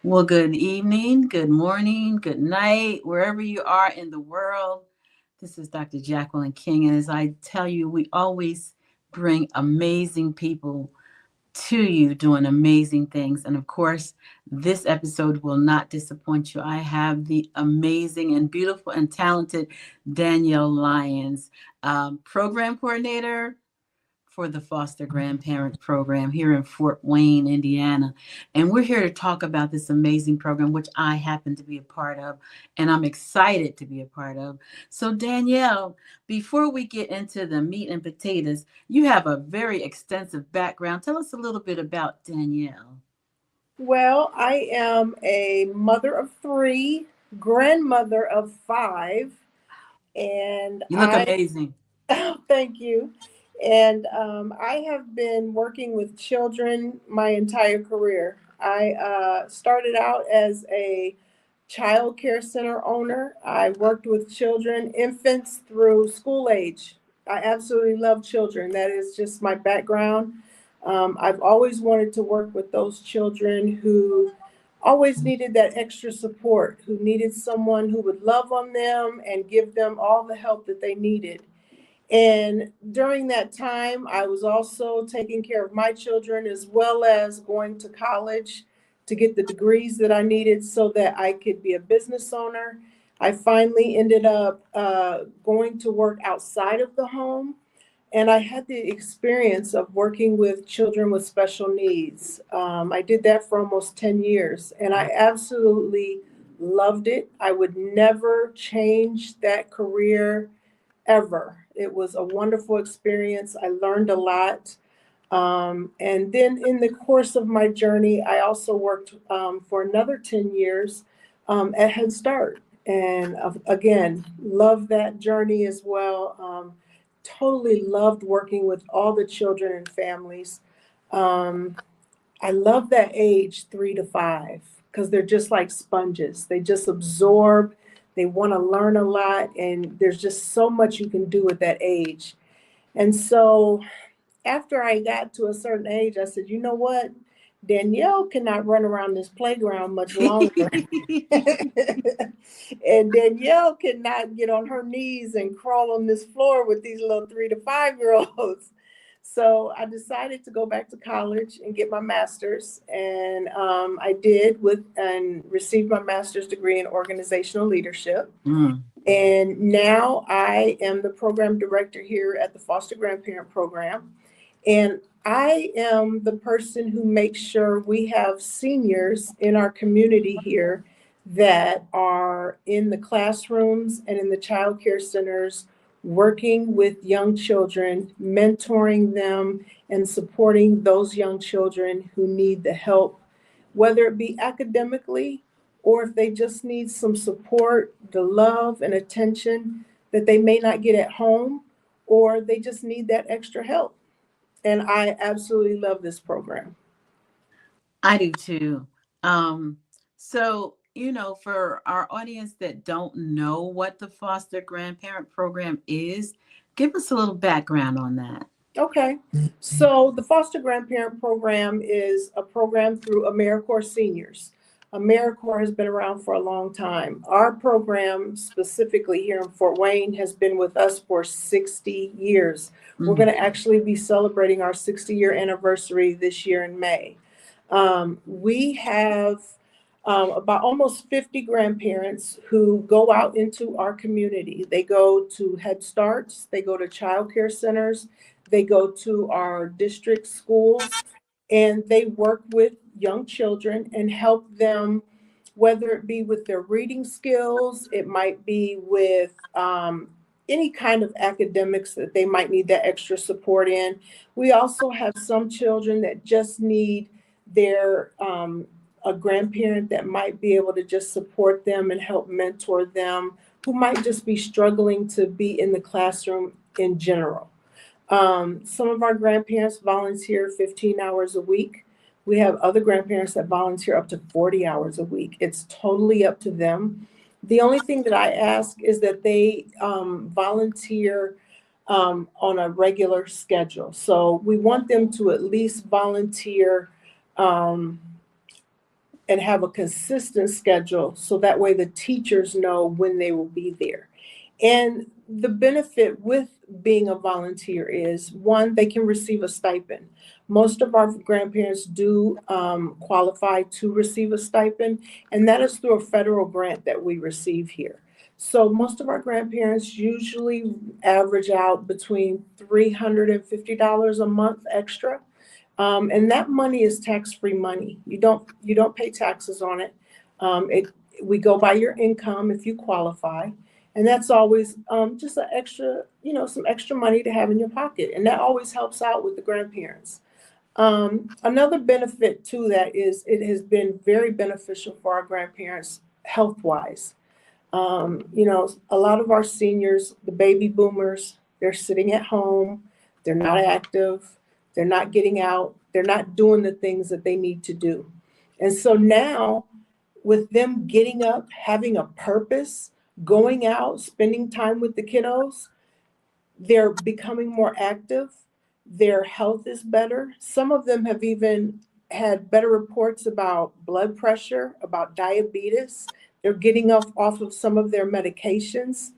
Well, good evening, good morning, good night, wherever you are in the world. This is Dr. Jacqueline King. And as I tell you, we always bring amazing people to you doing amazing things. And of course, this episode will not disappoint you. I have the amazing and beautiful and talented Danielle Lyons, program coordinator for the Foster Grandparent Program here in Fort Wayne, Indiana. And we're here to talk about this amazing program, which I happen to be a part of, and I'm excited to be a part of. So, Danielle, before we get into the meat and potatoes, you have a very extensive background. Tell us a little bit about Danielle. Well, I am a mother of three, grandmother of five, and You look I amazing. thank you. And I have been working with children my entire career. I started out as a child care center owner. I worked with children, infants through school age. I absolutely love children. That is just my background. I've always wanted to work with those children who always needed that extra support, who needed someone who would love on them and give them all the help that they needed. And during that time, I was also taking care of my children as well as going to college to get the degrees that I needed so that I could be a business owner. I finally ended up going to work outside of the home, and I had the experience of working with children with special needs. I did that for almost 10 years, and I absolutely loved it. I would never change that career ever. It was a wonderful experience. I learned a lot. And then in the course of my journey, I also worked for another 10 years at Head Start. And again, loved that journey as well. Totally loved working with all the children and families. Um, I love that age 3 to 5 because they're just like sponges. They just absorb, they want to learn a lot, and there's just so much you can do at that age. And so after I got to a certain age, I said, you know what? Danielle cannot run around this playground much longer. And Danielle cannot get on her knees and crawl on this floor with these little 3 to 5 year olds. So I decided to go back to college and get my master's, and I did with and received my master's degree in organizational leadership. Mm. And now I am the program director here at the Foster Grandparent Program. And I am the person who makes sure we have seniors in our community here that are in the classrooms and in the child care centers, working with young children, mentoring them, and supporting those young children who need the help, whether it be academically or if they just need some support, the love and attention that they may not get at home, or they just need that extra help. And I absolutely love this program. I do too. Um, so, for our audience that don't know what the Foster Grandparent Program is, give us a little background on that. Okay, so the Foster Grandparent Program is a program through Americorps Seniors. Americorps has been around for a long time. Our program, specifically here in Fort Wayne, has been with us for 60 years. We're Mm. going to actually be celebrating our 60-year anniversary this year in May. We have about almost 50 grandparents who go out into our community. They go to Head Starts, they go to child care centers, they go to our district schools, and they work with young children and help them, whether it be with their reading skills, it might be with any kind of academics that they might need that extra support in. We also have some children that just need their a grandparent that might be able to just support them and help mentor them, who might just be struggling to be in the classroom in general. Some of our grandparents volunteer 15 hours a week. We have other grandparents that volunteer up to 40 hours a week. It's totally up to them. The only thing that I ask is that they volunteer on a regular schedule. So we want them to at least volunteer um, and have a consistent schedule so that way the teachers know when they will be there. And the benefit with being a volunteer is one, they can receive a stipend. Most of our grandparents do qualify to receive a stipend, and that is through a federal grant that we receive here. So most of our grandparents usually average out between $350 a month extra. And that money is tax-free money. You don't pay taxes on it. It we go by your income if you qualify, and that's always just an extra, some extra money to have in your pocket, and that always helps out with the grandparents. Another benefit to that is it has been very beneficial for our grandparents health-wise. A lot of our seniors, the baby boomers, they're sitting at home, they're not active, they're not getting out, they're not doing the things that they need to do. And so now, with them getting up, having a purpose, going out, spending time with the kiddos, they're becoming more active. Their health is better. Some of them have even had better reports about blood pressure, about diabetes. They're getting off of some of their medications.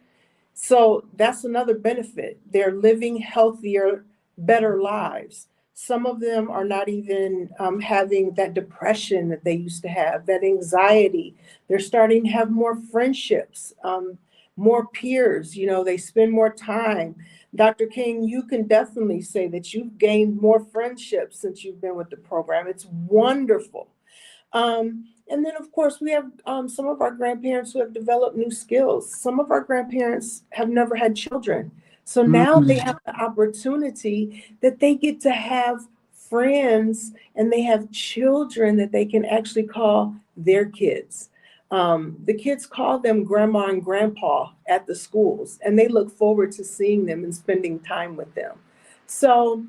So that's another benefit. They're living healthier, better lives. Some of them are not even having that depression that they used to have, that anxiety. They're starting to have more friendships, more peers. They spend more time. Dr. King, you can definitely say that you've gained more friendships since you've been with the program. It's wonderful. And then, of course, we have some of our grandparents who have developed new skills. Some of our grandparents have never had children. So now they have the opportunity that they get to have friends and they have children that they can actually call their kids. The kids call them grandma and grandpa at the schools, and they look forward to seeing them and spending time with them. So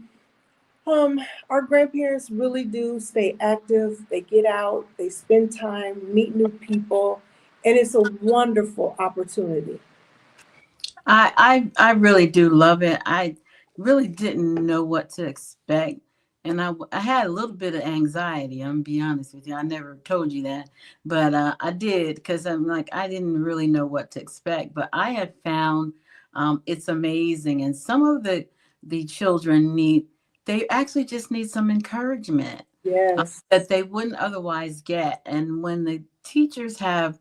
our grandparents really do stay active. They get out, they spend time, meet new people, and it's a wonderful opportunity. I really do love it. I really didn't know what to expect. And I had a little bit of anxiety. I'm gonna be honest with you. I never told you that, but I did because I'm like I didn't really know what to expect. But I have found it's amazing, and some of the children they actually just need some encouragement Yes, that they wouldn't otherwise get. And when the teachers have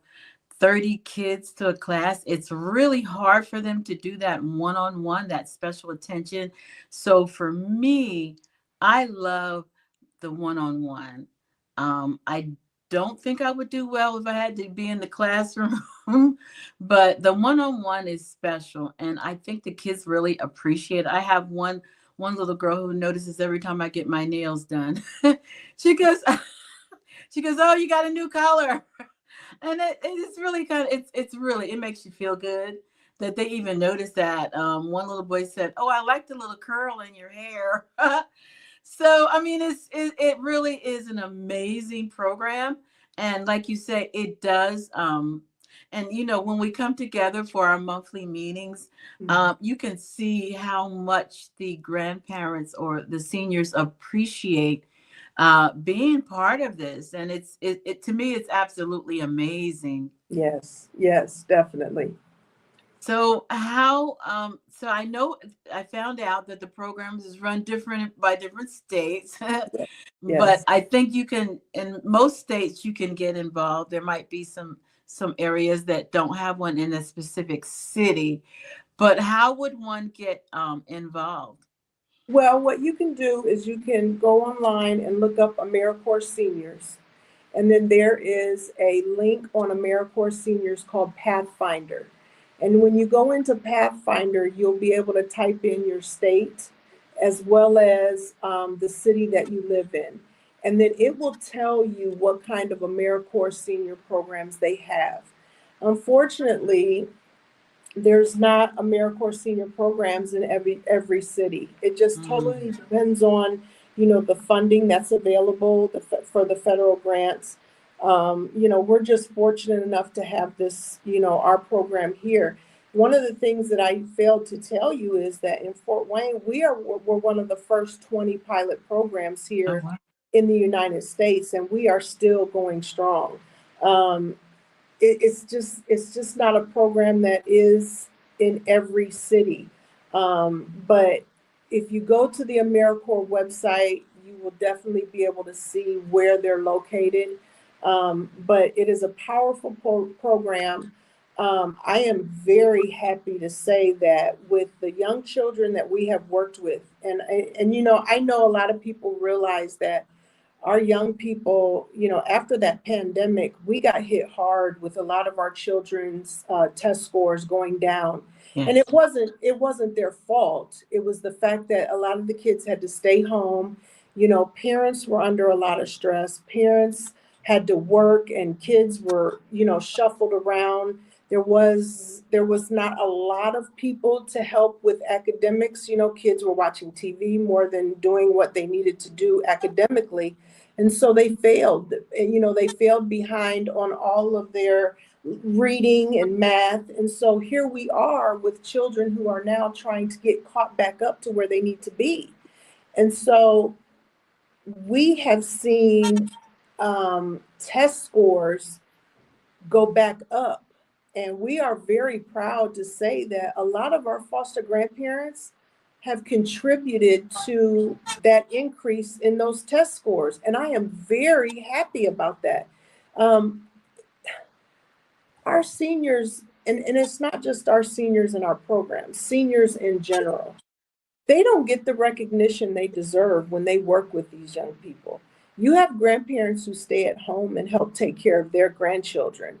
30 kids to a class, it's really hard for them to do that one-on-one, that special attention. So for me, I love the one-on-one. I don't think I would do well if I had to be in the classroom, but the one-on-one is special, and I think the kids really appreciate it. I have one little girl who notices every time I get my nails done. she goes, she goes, "Oh, you got a new color." And it's really it's really it makes you feel good that they even notice that. One little boy said, "Oh, I like the little curl in your hair." So I mean, it really is an amazing program, and like you say, it does. And when we come together for our monthly meetings, you can see how much the grandparents or the seniors appreciate being part of this, and it to me it's absolutely amazing. yes, yes, definitely. So so I know I found out that the programs is run different by different states. But Yes. I think you can in most states you can get involved. There might be some areas that don't have one in a specific city, but how would one get involved? Well, what you can do is you can go online and look up Americorps Seniors. And then there is a link on Americorps Seniors called Pathfinder. And when you go into Pathfinder, you'll be able to type in your state as well as the city that you live in. And then it will tell you what kind of Americorps senior programs they have. Unfortunately, there's not AmeriCorps senior programs in every city. It just totally Mm. depends on, the funding that's available for the federal grants. We're just fortunate enough to have this, our program here. One of the things that I failed to tell you is that in Fort Wayne, we're one of the first 20 pilot programs Oh, here wow. in the United States, and we are still going strong. Um, it's just not a program that is in every city. But if you go to the Americorps website, you will definitely be able to see where they're located. But it is a powerful program. I am very happy to say that with the young children that we have worked with, and I know a lot of people realize that our young people, after that pandemic, we got hit hard with a lot of our children's test scores going down. And Yes. it wasn't their fault. It was the fact that a lot of the kids had to stay home. Parents were under a lot of stress. Parents had to work, and kids were, shuffled around. There was not a lot of people to help with academics. Kids were watching TV more than doing what they needed to do academically. And so they failed. They failed behind on all of their reading and math. And so here we are with children who are now trying to get caught back up to where they need to be. And so we have seen test scores go back up. And we are very proud to say that a lot of our foster grandparents have contributed to that increase in those test scores. And I am very happy about that. Um, our seniors, and it's not just our seniors in our program, seniors in general, they don't get the recognition they deserve when they work with these young people. You have grandparents who stay at home and help take care of their grandchildren,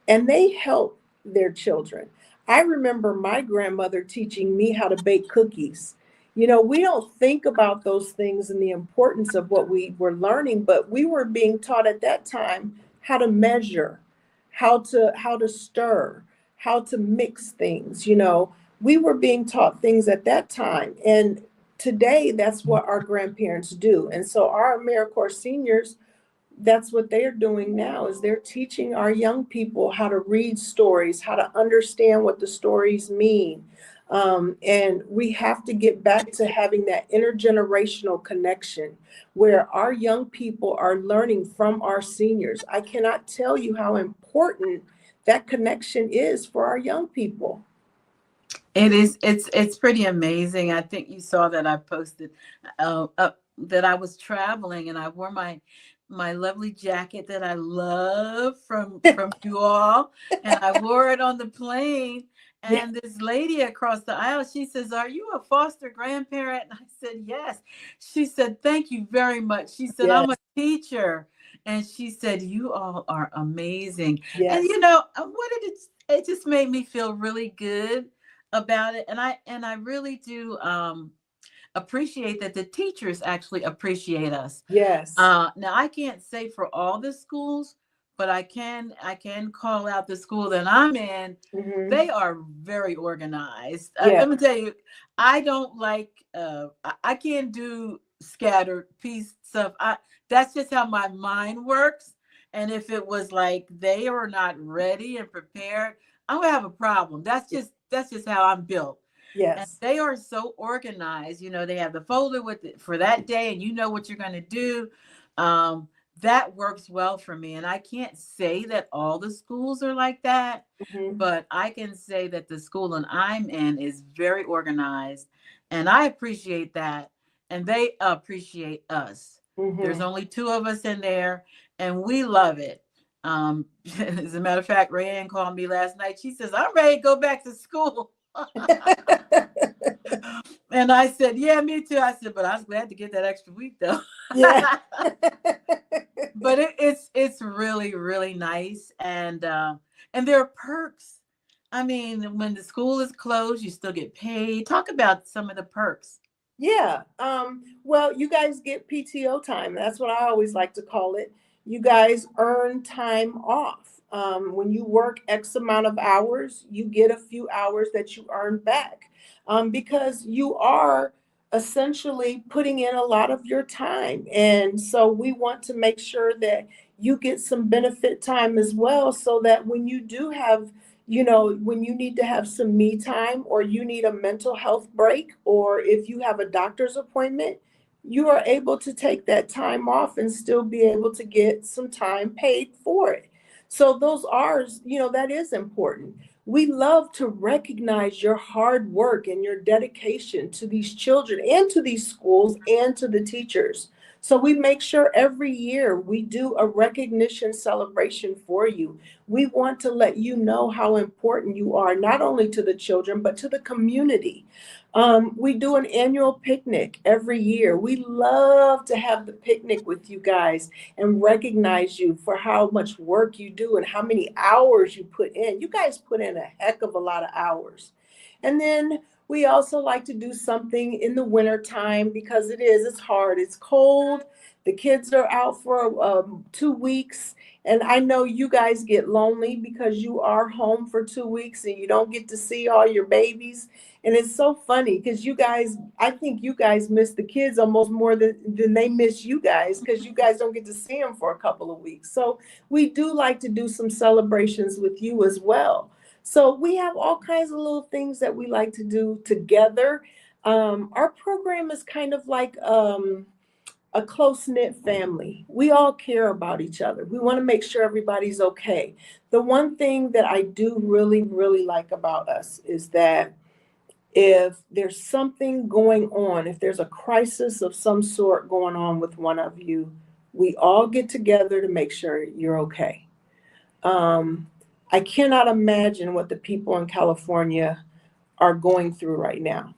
and they help their children. I remember my grandmother teaching me how to bake cookies. We don't think about those things and the importance of what we were learning, but we were being taught at that time how to measure, how to stir, how to mix things. We were being taught things at that time, and today that's what our grandparents do. And so our AmeriCorps seniors, that's what they're doing now, is they're teaching our young people how to read stories, how to understand what the stories mean. And we have to get back to having that intergenerational connection where our young people are learning from our seniors. I cannot tell you how important that connection is for our young people. It is. It's pretty amazing. I think you saw that I posted that I was traveling and I wore my lovely jacket that I love from you all, and I wore it on the plane. Yeah. And this lady across the aisle, she says, "Are you a foster grandparent?" And I said, "Yes." She said, "Thank you very much." She said, Yes. "I'm a teacher." And she said, "You all are amazing." And Yes. what did it just made me feel really good about it. And I really do appreciate that the teachers actually appreciate us. Yes. Now I can't say for all the schools, but I can call out the school that I'm in. Hmm. They are very organized. Yeah. Let me tell you, I don't like. I can't do scattered piece stuff. That's just how my mind works. And if it was like they are not ready and prepared, I'm gonna have a problem. That's just how I'm built. And Yes. they are so organized. They have the folder with it for that day, and you know what you're going to do. Um, that works well for me. And I can't say that all the schools are like that, Hmm. but I can say that the school that I'm in is very organized, and I appreciate that, and they appreciate us. There's Hmm. only two of us in there, and we love it. As a matter of fact, Rayanne called me last night. She says, "I'm ready to go back to school." And I said, "Yeah, me too." I said, "But I was glad to get that extra week though." Yeah. But it's really, really nice. And there are perks. I mean, when the school is closed, you still get paid. Talk about some of the perks. Yeah. Well, you guys get PTO time. That's what I always like to call it. You guys earn time off. When you work X amount of hours, you get a few hours that you earn back, because you are essentially putting in a lot of your time. And so we want to make sure that you get some benefit time as well, so that when you do have, when you need to have some me time, or you need a mental health break, or if you have a doctor's appointment, you are able to take that time off and still be able to get some time paid for it. So those are, that is important. We love to recognize your hard work and your dedication to these children and to these schools and to the teachers. So we make sure every year we do a recognition celebration for you. We want to let you know how important you are, not only to the children, but to the community. We do an annual picnic every year. We love to have the picnic with you guys and recognize you for how much work you do and how many hours you put in. You guys put in a heck of a lot of hours. And then we also like to do something in the winter time because it's hard, it's cold. The kids are out for 2 weeks. And I know you guys get lonely because you are home for 2 weeks and you don't get to see all your babies. And it's so funny because I think you guys miss the kids almost more than they miss you guys because you guys don't get to see them for a couple of weeks. So we do like to do some celebrations with you as well. So we have all kinds of little things that we like to do together. Our program is kind of like a close-knit family. We all care about each other. We want to make sure everybody's okay. The one thing that I do really, really like about us is that if there's something going on, if there's a crisis of some sort going on with one of you, we all get together to make sure you're okay. Um, I cannot imagine what the people in California are going through right now.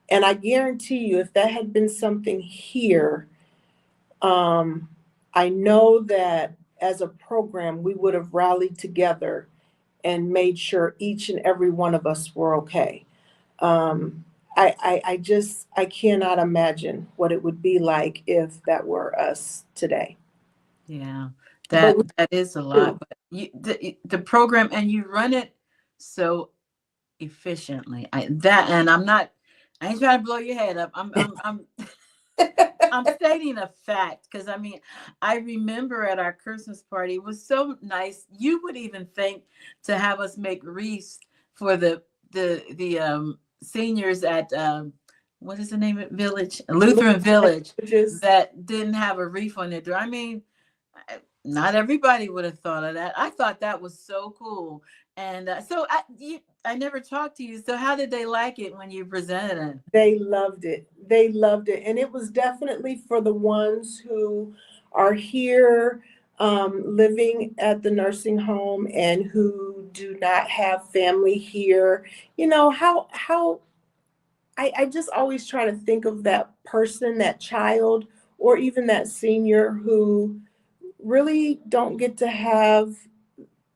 And I guarantee you, if that had been something here, um, I know that as a program, we would have rallied together and made sure each and every one of us were okay. Um, I cannot imagine what it would be like if that were us today. Yeah, But we that is a lot. do. But the program, and you run it so efficiently. And I ain't trying to blow your head up. I'm stating a fact because I mean, I remember at our Christmas party, it was so nice. You would even think to have us make wreaths for the seniors at what is the name of village? Lutheran Village Just that didn't have a wreath on their door. I mean, not everybody would have thought of that. I thought that was so cool. And I never talked to you. So how did they like it when you presented it? They loved it. They loved it. And it was definitely for the ones who are here living at the nursing home and who do not have family here. How I just always try to think of that person, that child, or even that senior who really don't get to have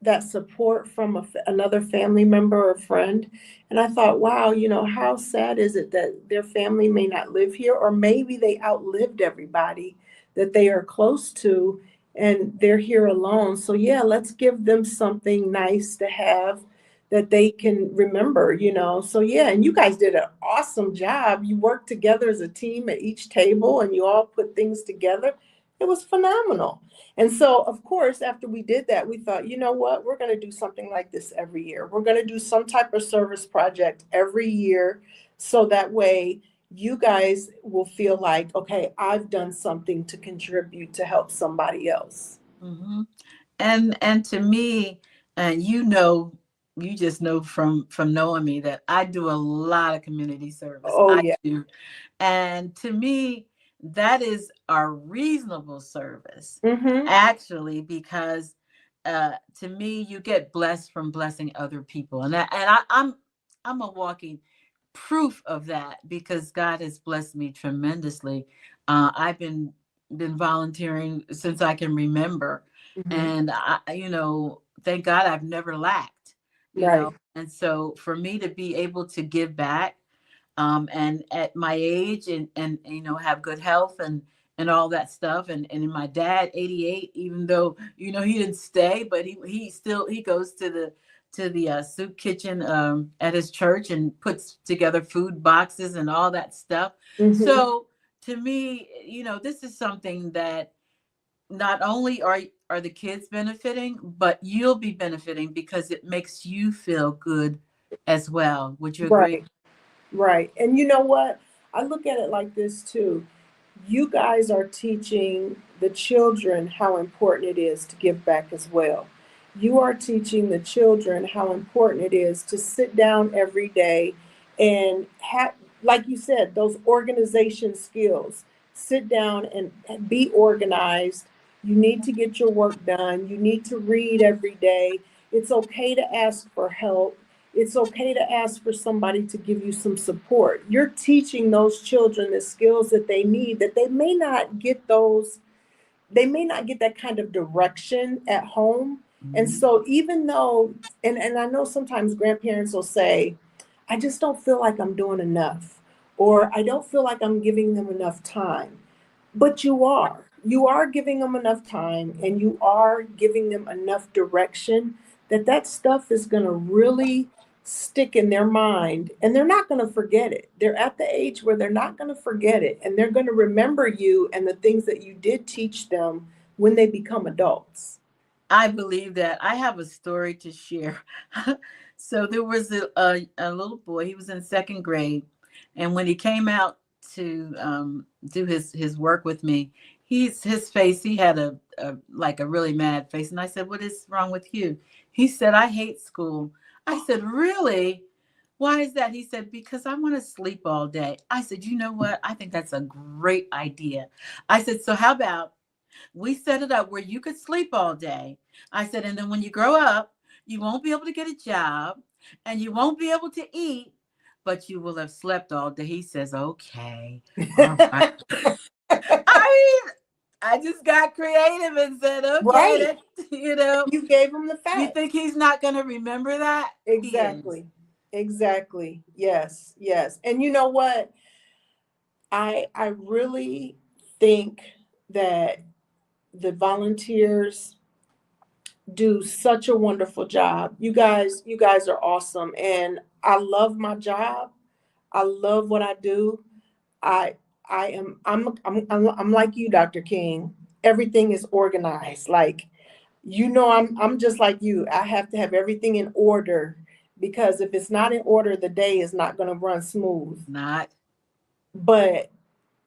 that support from another family member or friend. And I thought, wow, how sad is it that their family may not live here, or maybe they outlived everybody that they are close to and they're here alone. So, yeah, let's give them something nice to have that they can remember. So, yeah, and you guys did an awesome job. You worked together as a team at each table and you all put things together. It was phenomenal. And so, of course, after we did that, we thought, you know what, we're going to do something like this every year. We're going to do some type of service project every year. So that way you guys will feel like, okay, I've done something to contribute to help somebody else. Hmm. And to me, and you just know from knowing me that I do a lot of community service. Oh, I yeah. do. And to me, that is a reasonable service, Mm-hmm. actually, because to me, you get blessed from blessing other people, I'm a walking proof of that because God has blessed me tremendously. I've been volunteering since I can remember, Mm-hmm. and thank God I've never lacked. Right. And so for me to be able to give back, and at my age and have good health and all that stuff, and my dad 88, even though he didn't stay, but he goes to the soup kitchen at his church and puts together food boxes and all that stuff. Mm-hmm. So to me, this is something that not only are the kids benefiting, but you'll be benefiting because it makes you feel good as well. Would you agree? Right. Right. And you know what? I look at it like this too. you guys are teaching the children how important it is to give back as well. You are teaching the children how important it is to sit down every day and have, like you said, those organization skills. Sit down and be organized. You need to get your work done. You need to read every day. It's okay to ask for help. It's okay to ask for somebody to give you some support. You're teaching those children the skills that they need, that they may not get that kind of direction at home. And Mhm. so even though, and I know sometimes grandparents will say, I just don't feel like I'm doing enough, or I don't feel like I'm giving them enough time. But you are giving them enough time, and you are giving them enough direction that that stuff is going to really stick in their mind, and they're not going to forget it. They're at the age where they're not going to forget it, and they're going to remember you and the things that you did teach them when they become adults. I believe that. I have a story to share. So there was a little boy. He was in second grade, and when he came out to do his work with me, his face. He had a like a really mad face, and I said, "What is wrong with you?" He said, "I hate school." I said, "Really? Why is that?" He said, "Because I want to sleep all day." I said, "You know what? I think that's a great idea." I said, "So how about we set it up where you could sleep all day?" I said, "And then when you grow up, you won't be able to get a job and you won't be able to eat, but you will have slept all day." He says, "Okay, all right." I mean, I just got creative and said, "Okay, Right. that, you know, You gave them the you facts. think he's not going to remember that? He is." Exactly. Exactly. Yes. Yes. And you know what? I really think that the volunteers do such a wonderful job. You guys are awesome, and I love my job. I love what I do. I I am I'm like you, Dr. King. Everything is organized. Like, I'm just like you. I have to have everything in order, because if it's not in order, the day is not going to run smooth. Not. But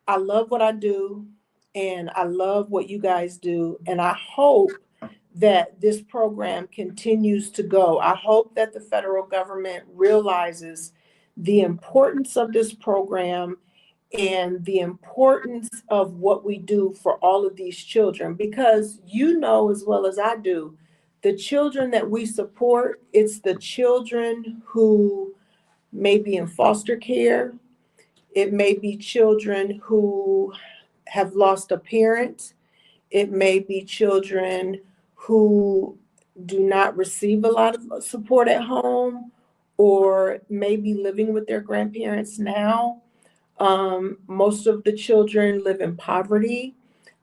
I love what I do, and I love what you guys do, and I hope that this program continues to go. I hope that the federal government realizes the importance of this program and the importance of what we do for all of these children, because you know as well as I do, the children that we support, it's the children who may be in foster care. It may be children who have lost a parent. It may be children who do not receive a lot of support at home, or may be living with their grandparents now. Most of the children live in poverty.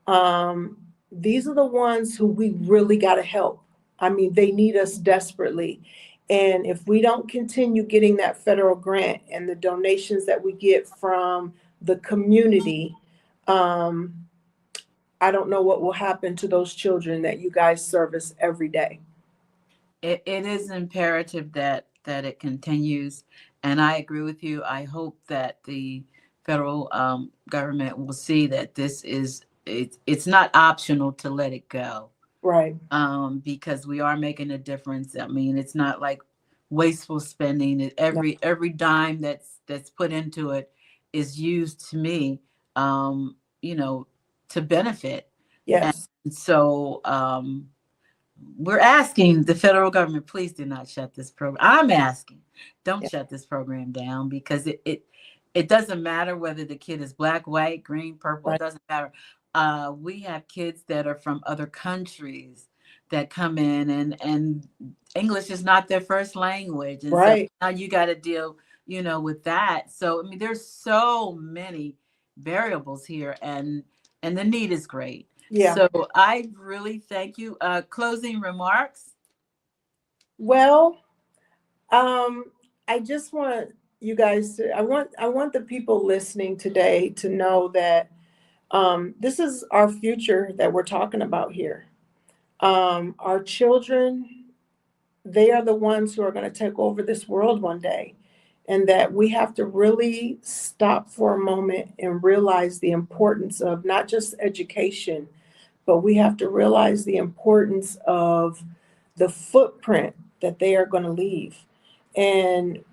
Um, these are the ones who we really got to help. I mean, they need us desperately. And if we don't continue getting that federal grant and the donations that we get from the community, um, I don't know what will happen to those children that you guys service every day. It is imperative that it continues, and I agree with you. I hope that the federal government will see that it's not optional to let it go, Right. because we are making a difference. I mean, it's not like wasteful spending. No. Every dime that's put into it is used to me, you know, to benefit. And Yes. so we're asking the federal government, please do not shut this program. I'm asking, don't Yeah. shut this program down, because it doesn't matter whether the kid is black, white, green, purple. It Right. doesn't matter. We have kids that are from other countries that come in, and English is not their first language, and so Right. now you got to deal, with that. So I mean, there's so many variables here, and the need is great. Yeah. So I really thank you. Closing remarks. Well, um, I just want you guys to, I want the people listening today to know that this is our future that we're talking about here. Our children, they are the ones who are going to take over this world one day. and that we have to really stop for a moment and realize the importance of not just education, but we have to realize the importance of the footprint that they are going to leave. And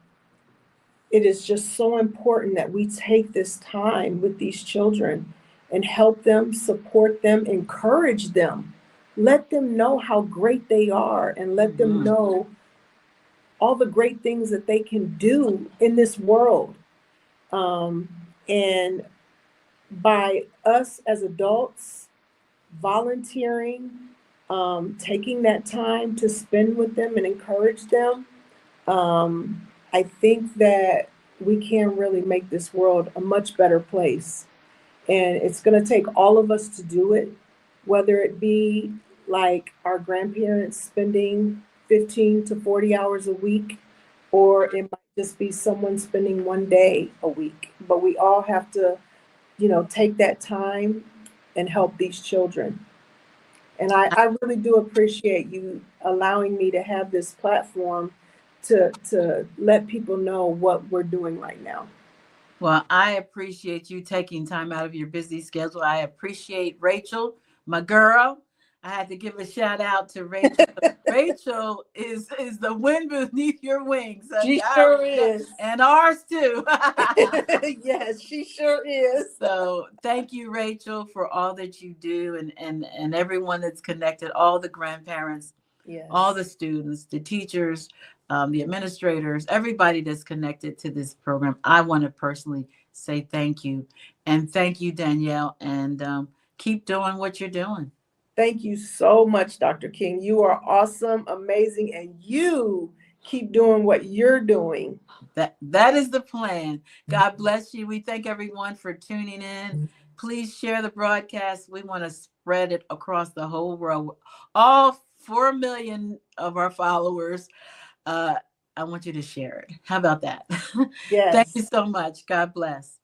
it is just so important that we take this time with these children and help them, support them, encourage them, let them know how great they are, and let them know all the great things that they can do in this world. And by us as adults volunteering, taking that time to spend with them and encourage them, I think that we can really make this world a much better place. And it's going to take all of us to do it, whether it be like our grandparents spending 15 to 40 hours a week, or it might just be someone spending one day a week. But we all have to, take that time and help these children. And I really do appreciate you allowing me to have this platform to let people know what we're doing right now. Well, I appreciate you taking time out of your busy schedule. I appreciate Rachel, my girl. I had to give a shout out to Rachel. Rachel is the wind beneath your wings. She sure is. And ours too. Yes, she sure is. So thank you, Rachel, for all that you do, and everyone that's connected, all the grandparents, yes, all the students, the teachers, the administrators, everybody that's connected to this program. I want to personally say thank you. And thank you, Danielle, and keep doing what you're doing. Thank you so much, Dr. King. You are awesome, amazing, and you keep doing what you're doing. That is the plan. God bless you. We thank everyone for tuning in. Please share the broadcast. We want to spread it across the whole world. All 4 million of our followers. I want you to share it. How about that? Yes. Thank you so much. God bless.